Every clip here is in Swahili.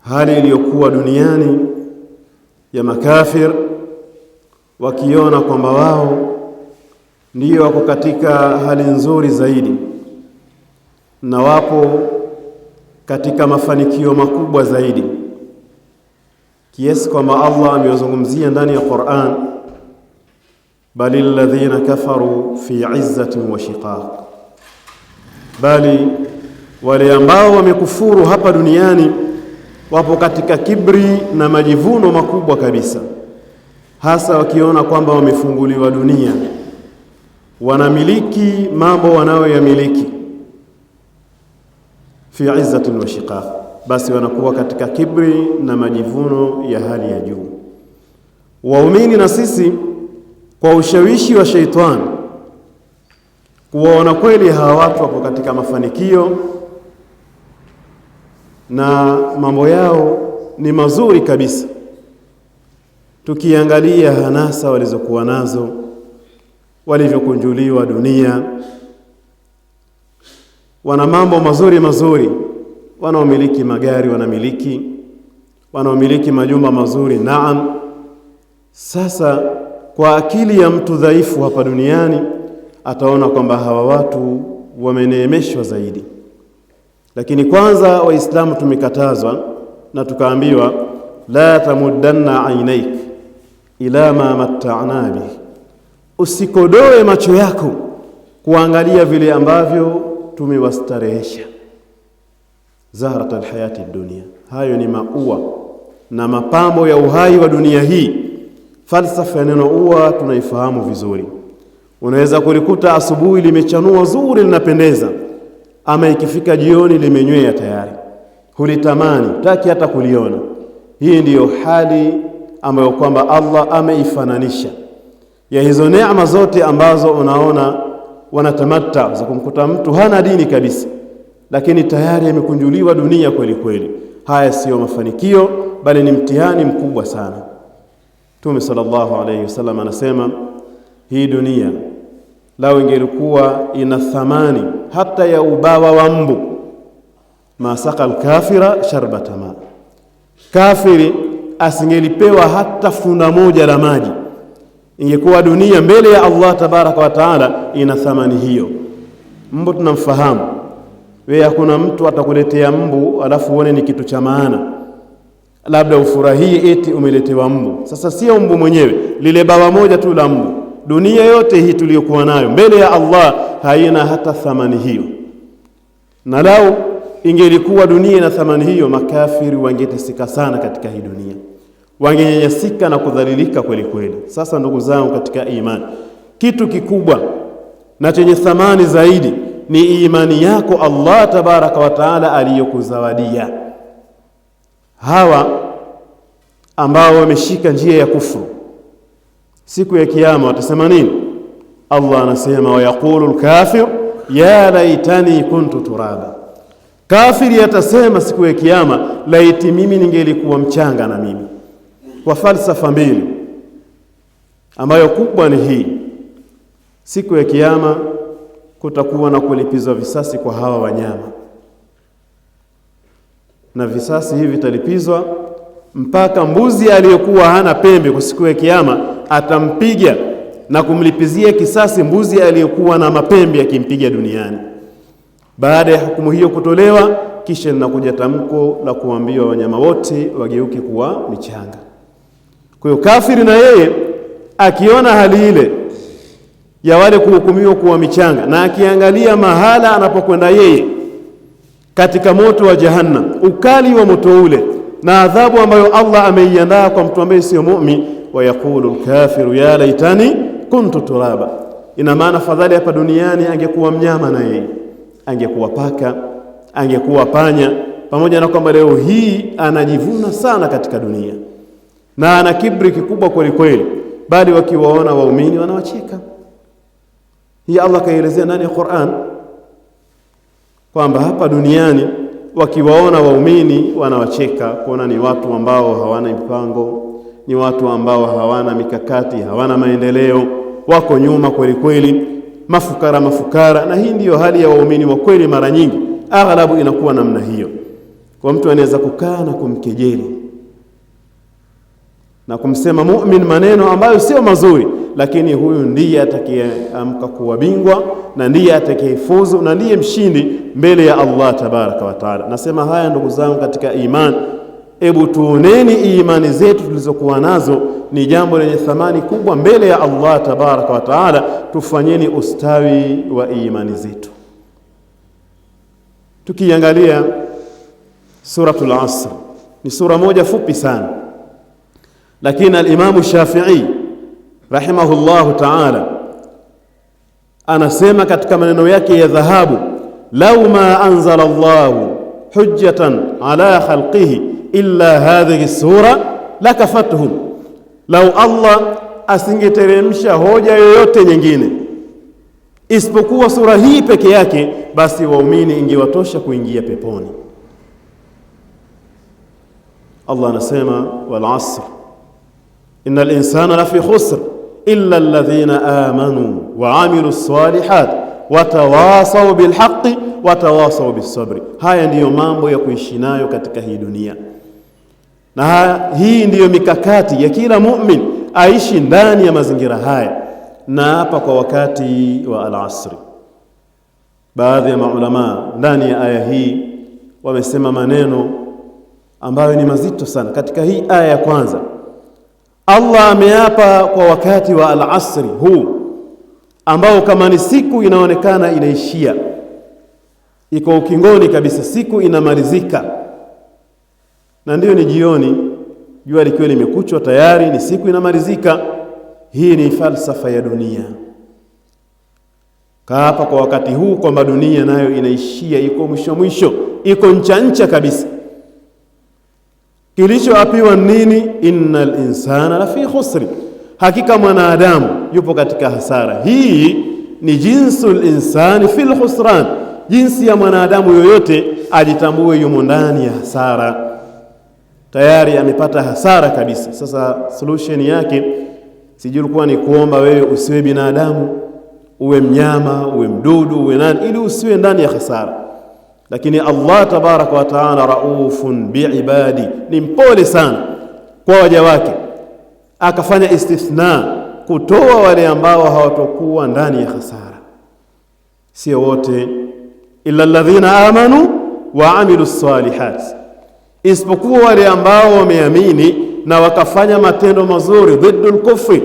hali iliyokuwa duniani ya makafir, wakiona kwamba wao ndio wako katika hali nzuri zaidi na wapo katika mafanikio makubwa zaidi, kiasi kwamba Allah amewazungumzia ndani ya Qur'an, bali alladhina kafaru fi izzatin wa shiqaq, bali wale ambao wamekufuru hapa duniani wapo katika kibri na majivuno makubwa kabisa, hasa wakiona kwamba wamefunguliwa dunia, wanamiliki mambo wanayoyamiliki fi izzatin wa shiqaq, basi wanakuwa katika kibri na majivuno ya hali ya juu. Waumini na sisi kwa ushawishi wa sheitani kuwaona kweli hawa watu wapo katika mafanikio na mambo yao ni mazuri kabisa, tukiangalia hanasa walizokuwa nazo, walivyokunjuliwa dunia, wana mambo mazuri mazuri, wanaomiliki magari wanaomiliki majumba mazuri, naam. Sasa kwa akili ya mtu dhaifu hapa duniani ataona kwamba hawa watu wameneemeshwa zaidi. Lakini kwanza Waislamu tumekatazwa na tukaambiwa, la tamuddanna ainaik ila ma matta'na bihi, usikodoe macho yako kuangalia vile ambavyo tumewastarehesha. Zahrat alhayati dunia, hayo ni maua na mapambo ya uhai wa dunia hii. Falsafa ya neno ua tunaifahamu vizuri. Unaweza kulikuta asubuhi limechanua zuri, linapendeza, ama ikifika jioni limenywea tayari, hulitamani, taki hata kuliona. Hii ndiyo hali ambayo kwamba Allah ameifananisha ya hizo neema zote ambazo unaona wanatamatta, za kumkuta mtu hana dini kabisa, lakini tayari amekunjuliwa dunia kweli kweli. Haya sio mafanikio, bali ni mtihani mkubwa sana. Mtume sallallahu alayhi wasallam anasema, hii dunia lao ingelikuwa ina thamani hata ya ubawa wa mbu, masaka alkafira sharbata ma, kafiri asingelipewa hata funda moja la maji. Ingekuwa dunia mbele ya Allah tabaraka wa taala ina thamani hiyo. Mbu tunamfahamu, wewe hakuna mtu atakuletea mbu alafu uone ni kitu cha maana, labda ufurahie eti umeletewa mbu. Sasa sio mbu mwenyewe, lile bawa moja tu la mbu. Dunia yote hii tuliyokuwa nayo mbele ya Allah haina hata thamani hiyo. Na lao ingelikuwa dunia ina thamani hiyo, makafiri wangeteseka sana katika hii dunia, wangenyanyasika na kudhalilika kweli kweli. Sasa ndugu zangu katika imani, kitu kikubwa na chenye thamani zaidi ni imani yako Allah tabaraka wa taala aliyokuzawadia. Hawa ambao wameshika njia ya kufuru, siku ya kiyama watasema nini? Allah anasema, wa yaqulu al-kafir ya laitani kuntu turaba. Kafiri atasema siku ya kiyama, laiti mimi ningelikuwa mchanga na mimi. Kwa falsafa mbili ambayo kubwa ni hii, siku ya kiyama kutakuwa na kulipizwa visasi kwa hawa wanyama, na visasi hivi vitalipizwa mpaka mbuzi aliyekuwa hana pembe kwa siku ya kiyama atampiga na kumlipizia kisasi mbuzi aliyekuwa na mapembe akimpiga duniani. Baada ya hukumu hiyo kutolewa, kisha linakuja tamko la kuambiwa wanyama wote wageuke kuwa michanga. Kwa hiyo kafiri na yeye akiona hali ile ya wale kuhukumiwa kuwa michanga, na akiangalia mahala anapokwenda yeye katika moto wa jahannam, ukali wa moto ule na adhabu ambayo Allah ameiandaa kwa mtu ambaye sio muumini, wa yaqulu al-kafiru ya laitani kuntu turaba. Ina maana fadhali hapa duniani angekuwa mnyama, na yeye angekuwa paka, angekuwa panya, pamoja na kwamba leo hii anajivuna sana katika dunia na ana kibri kikubwa kweli kweli, bali wakiwaona waumini wanawacheka. Hii Allah kaelezea ndani ya Qur'an kwamba hapa duniani wakiwaona waumini wanawacheka, kuona ni watu ambao hawana mipango, ni watu ambao hawana mikakati, hawana maendeleo, wako nyuma kweli kweli, mafukara. Na hii ndiyo hali ya waumini wa kweli, mara nyingi aghlabu inakuwa namna hiyo. Kwa mtu anaweza kukaa na kumkejeli na kumsema mu'min maneno ambayo sio mazuri, lakini huyu ndiye atakayeamka kuwa bingwa na ndiye atakayefuzu na ndiye mshindi mbele ya Allah tabaraka wa taala. Nasema haya ndugu zangu katika imani, hebu tuoneni imani zetu tulizokuwa nazo ni jambo lenye thamani kubwa mbele ya Allah tabaraka wa taala. Tufanyeni ustawi wa imani zetu. Tukiangalia suratul Asr, ni sura moja fupi sana, lakini al-Imam Shafi'i rahimahullahu ta'ala anasema katika maneno yake ya dhahabu, lau ma anzala Allahu hujjatan ala khalqihi illa hadhihi sura lakafatuhum, lau Allah asingeteremsha hoja yoyote nyingine isipokuwa sura hii peke yake, basi waumini ingewatosha kuingia peponi. Allah anasema wal asr innal insana lafi khusr illa alladhina amanu wa amilu salihat watawasaw bilhaqqi watawasaw bisabri. Haya ndiyo mambo ya kuishi nayo katika hii dunia, na hii ndiyo mikakati ya kila mu'min aishi ndani ya mazingira haya. Na hapa kwa wakati wa al-asri, baadhi ya maulama ndani ya aya hii wamesema maneno ambayo ni mazito sana. Katika hii aya ya kwanza, Allah ameapa kwa wakati wa al-asri huu ambao kama ni siku inaonekana inaishia, iko ukingoni kabisa, siku inamalizika, na ndiyo ni jioni, jua likiwa limekuchwa tayari ni siku inamalizika. Hii ni falsafa ya dunia. Kaapa kwa wakati huu kwamba dunia nayo inaishia, iko mwisho, iko ncha kabisa. Kilichoapiwa nini? Innal insana lafi khusri, hakika mwanadamu yupo katika hasara. Hii ni jinsul insani fil khusran, jinsi ya mwanadamu yoyote ajitambue yumo ndani ya hasara, tayari amepata hasara kabisa. Sasa solution yake sijui ni kuomba wewe usiwe binadamu, uwe mnyama, uwe mdudu, uwe nani, ili usiwe ndani ya hasara. Lakini Allah tabaraka wa taala raufun biibadi, ni mpole sana kwa waja wake, akafanya istithna kutoa wale ambao hawatokuwa ndani ya hasara. Sio wote, illa alladhina amanu wa amilus salihat, isipokuwa wale ambao wameamini na wakafanya matendo mazuri, dhiddul kufri,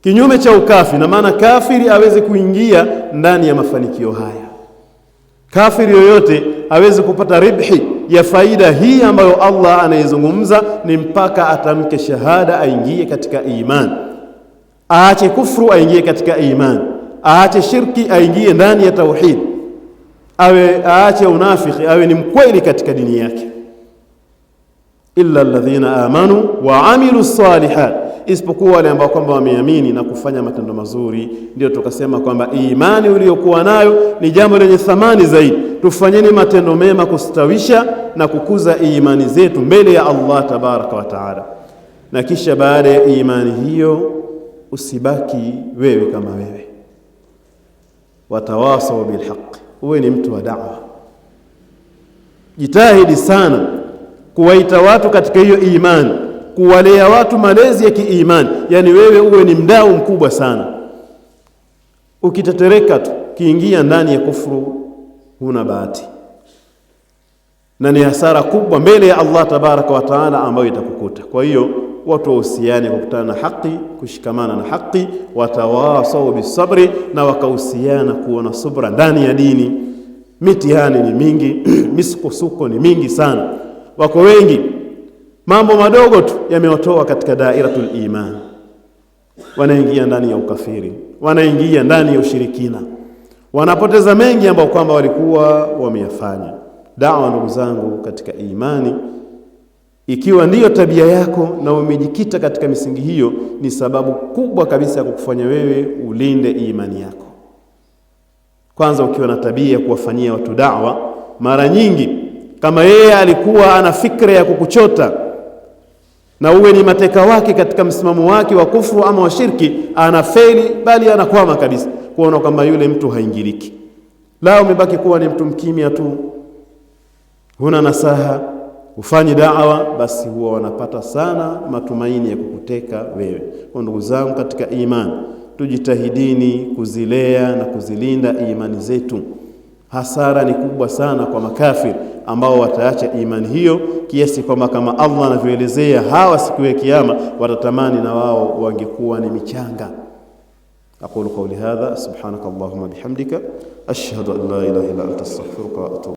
kinyume cha ukafi. Na maana kafiri aweze kuingia ndani ya mafanikio haya. Kafiri yoyote aweze kupata ribhi ya faida hii ambayo Allah anaizungumza, ni mpaka atamke shahada aingie katika iman, aache kufru aingie katika iman, aache shirki aingie ndani ya tauhid, aache unafiki, awe ni mkweli katika dini yake. Illa alladhina amanu wa amilu salihat, isipokuwa wale ambao kwamba wameamini na kufanya matendo mazuri. Ndio tukasema kwamba imani uliyokuwa nayo ni jambo lenye thamani zaidi. Tufanyeni matendo mema kustawisha na kukuza imani zetu mbele ya Allah tabaraka wa taala. Na kisha baada ya imani hiyo usibaki wewe kama wewe, watawasaw bilhaq, uwe ni mtu wa da'wa. Jitahidi sana kuwaita watu katika hiyo imani, kuwalea watu malezi ya kiimani. Yani wewe uwe ni mdau mkubwa sana. Ukitetereka tu kiingia ndani ya kufuru, huna bahati, na ni hasara kubwa mbele ya Allah tabaraka wa taala ambayo itakukuta. Kwa hiyo watu wahusiane kukutana na haki, kushikamana na haki, watawasaw bisabri, na wakahusiana kuwa na subra ndani ya dini. Mitihani ni mingi, misukosuko ni mingi sana. Wako wengi mambo madogo tu yamewatoa katika dairatul iman, wanaingia ndani ya ukafiri, wanaingia ndani ya ushirikina, wanapoteza mengi ambao kwamba walikuwa wameyafanya. Da'wa ndugu zangu katika imani, ikiwa ndiyo tabia yako na umejikita katika misingi hiyo, ni sababu kubwa kabisa ya kukufanya wewe ulinde imani yako. Kwanza ukiwa na tabia ya kuwafanyia watu da'wa, mara nyingi kama yeye alikuwa ana fikra ya kukuchota na uwe ni mateka wake katika msimamo wake wa kufuru ama wa shirki, anafeli, bali anakwama kabisa, kuona kwamba yule mtu haingiliki. La, umebaki kuwa ni mtu mkimya tu, huna nasaha, ufanye da'wa, basi huwa wanapata sana matumaini ya kukuteka wewe. Kwa ndugu zangu katika imani, tujitahidini kuzilea na kuzilinda imani zetu. Hasara ni kubwa sana kwa makafiri ambao wataacha imani hiyo, kiasi kwamba kama Allah anavyoelezea hawa siku ya kiyama watatamani na wao wangekuwa ni michanga. Aqulu qawli hadha subhanakallahumma bihamdika ashhadu an la ilaha illa anta astaghfiruka wa atubu